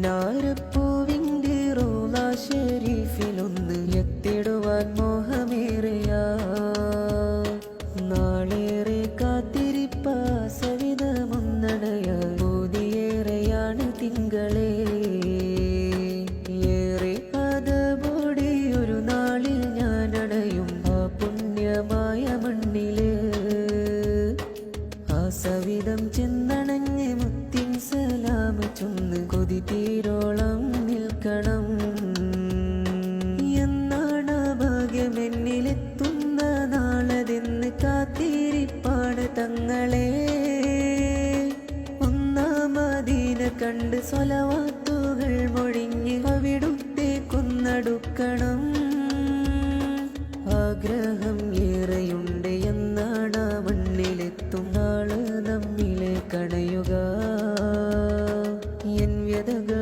പുന്നാരപ്പൂവിൻ്റെ റൗള ശരീഫിലൊന്ന് എത്തിടുവാൻ മോഹമേറിയ നാളേറെ കാത്തിരിപ്പ സവിധമൊന്നടയ മോദിയേറെയാണ് തിങ്കളേ ഏറെ അതബോടെ ഒരു നാളിൽ ഞാനടയും ആ പുണ്യമായ മണ്ണില് ആ സവിധം ചെന്നണഞ്ഞ് മുത്തിൻ സലാം ചൊന്ന് കൊതി തീരോളം നിൽക്കണം എന്നാണ് ഭാഗ്യമെന്നിലെത്തുന്ന നാളതെന്ന് കാത്തിരിപ്പാണ് തങ്ങളെ ഒന്നാം മദീന കണ്ട് സ്വലവാത്തുകൾ മൊഴിഞ്ഞ് അവിടുത്തെ കൊന്നടുക്കണം ആഗ്രഹം ഏറെയുണ്ട് എന്നാണ് മണ്ണിലെത്തും നാള് നമ്മിലെ കണയുക എൻ വ്യതകൾ